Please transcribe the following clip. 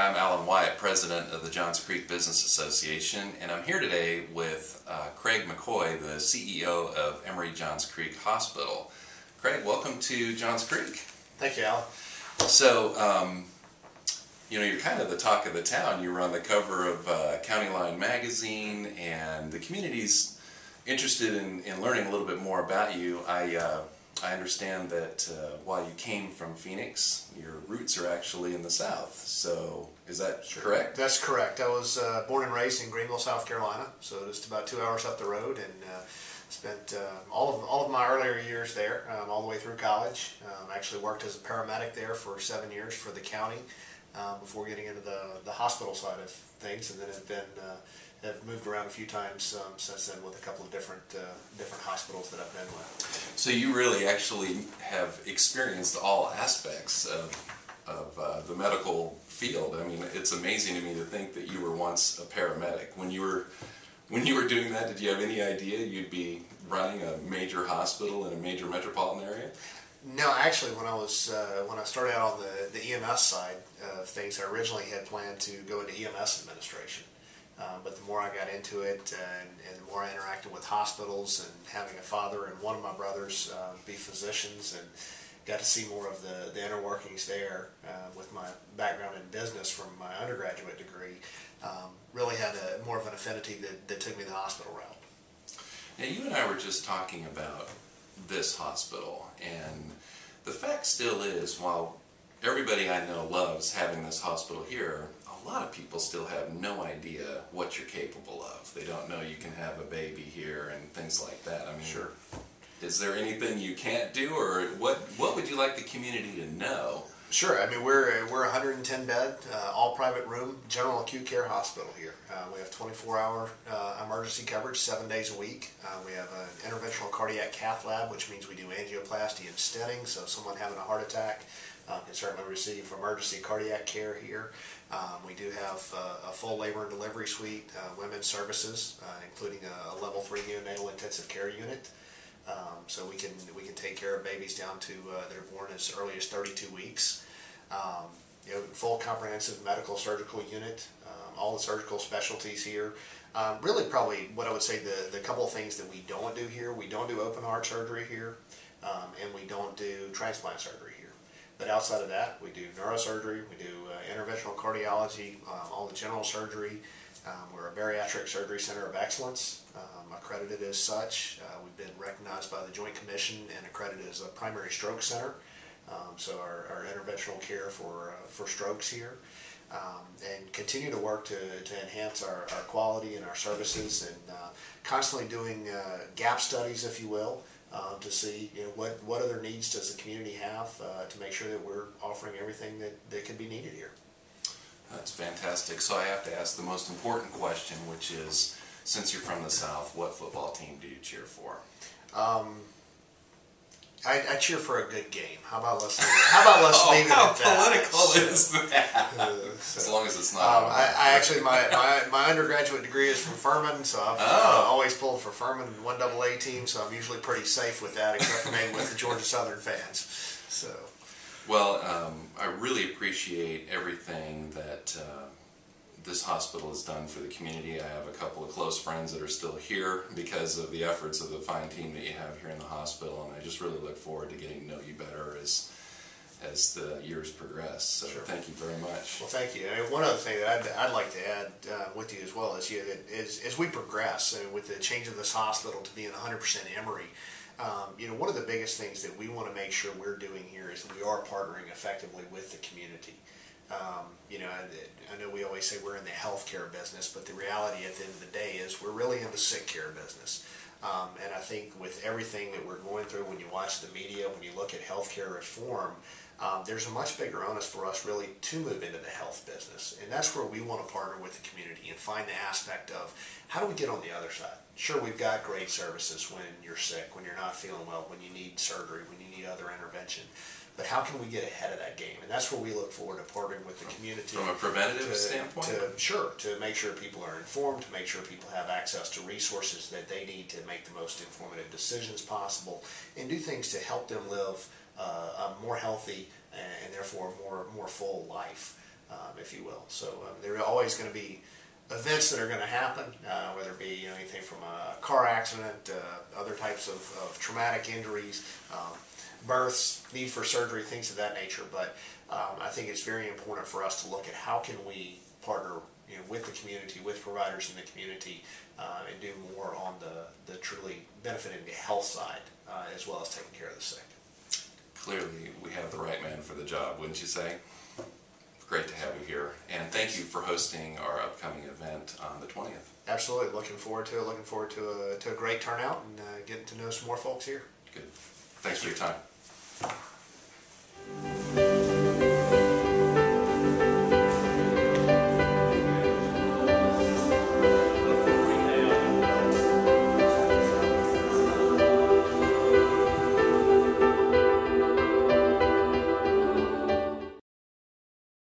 Hi, I'm Alan Wyatt, President of the Johns Creek Business Association, and I'm here today with Craig McCoy, the CEO of Emory Johns Creek Hospital. Craig, welcome to Johns Creek. Thank you, Alan. So, you're kind of the talk of the town. You were on the cover of County Line magazine, and the community's interested in learning a little bit more about you. I understand that while you came from Phoenix, your roots are actually in the South. So, is that correct? That's correct. I was born and raised in Greenville, South Carolina, so just about 2 hours up the road, and spent all of my earlier years there, all the way through college. Actually worked as a paramedic there for 7 years for the county before getting into the hospital side of things, and then have moved around a few times since then with a couple of different hospitals that I've been with. So you really actually have experienced all aspects of the medical field. I mean, it's amazing to me to think that you were once a paramedic. When you were doing that, did you have any idea you'd be running a major hospital in a major metropolitan area? No, actually, when I started out on the EMS side of things, I originally had planned to go into EMS administration. But the more I got into it and the more I interacted with hospitals and having a father and one of my brothers be physicians and got to see more of the inner workings there with my background in business from my undergraduate degree, really had more of an affinity that took me the hospital route. Now, you and I were just talking about this hospital, and the fact still is, while everybody I know loves having this hospital here, a lot of people still have no idea what you're capable of. They don't know you can have a baby here and things like that. I mean, sure. Is there anything you can't do, or what would you like the community to know? Sure. I mean, we're 110 bed, all private room, general acute care hospital here. We have 24-hour emergency coverage 7 days a week. We have an interventional cardiac cath lab, which means we do angioplasty and stenting. So someone having a heart attack can certainly receive emergency cardiac care here. We do have a full labor and delivery suite, women's services, including a level 3 neonatal intensive care unit. So we can take care of babies down to that are born as early as 32 weeks. Full comprehensive medical surgical unit, all the surgical specialties here. Really, probably what I would say the couple of things that we don't do here: we don't do open heart surgery here, and we don't do transplant surgery here. But outside of that, we do neurosurgery, we do interventional cardiology, all the general surgery. We're a bariatric surgery center of excellence, accredited as such. We've been recognized by the Joint Commission and accredited as a primary stroke center. So our interventional care for strokes here, and continue to work to enhance our quality and our services, and constantly doing gap studies, if you will, to see what other needs does the community have to make sure that we're offering everything that could be needed here. That's fantastic. So I have to ask the most important question, which is, since you're from the South, what football team do you cheer for? I cheer for a good game. How about let's leave it at that? How political is that? As long as it's not. I actually my undergraduate degree is from Furman, so I've always pulled for Furman 1AA team. So I'm usually pretty safe with that, except for maybe with the Georgia Southern fans. So. Well, I really appreciate everything that this hospital has done for the community. I have a couple of close friends that are still here because of the efforts of the fine team that you have here in the hospital, and I just really look forward to getting to know you better as the years progress. So sure. Thank you very much. Well, thank you. And one other thing that I'd like to add with you as well is as we progress with the change of this hospital to being 100% Emory, one of the biggest things that we want to make sure we're doing here is that we are partnering effectively with the community. I know we always say we're in the healthcare business, but the reality at the end of the day is we're really in the sick care business. And I think with everything that we're going through, when you watch the media, when you look at healthcare reform, there's a much bigger onus for us really to move into the health business. And that's where we want to partner with the community and find the aspect of how do we get on the other side. Sure, we've got great services when you're sick, when you're not feeling well, when you need surgery, when you need other intervention. But how can we get ahead of that game? And that's where we look forward to partnering with the community. From a preventative standpoint? To make sure people are informed, to make sure people have access to resources that they need to make the most informative decisions possible, and do things to help them live a more healthy and therefore more full life. if you will. So there are always going to be events that are going to happen, whether it be anything from a car accident, other types of traumatic injuries, births, need for surgery, things of that nature. But I think it's very important for us to look at how can we partner with the community, with providers in the community, and do more on the truly benefiting the health side, as well as taking care of the sick. Clearly, we have the right man for the job, wouldn't you say? Great to have you here, and thank you for hosting our upcoming event on the 20th. Absolutely, looking forward to it. Looking forward to a great turnout and getting to know some more folks here. Good. Thanks for your time.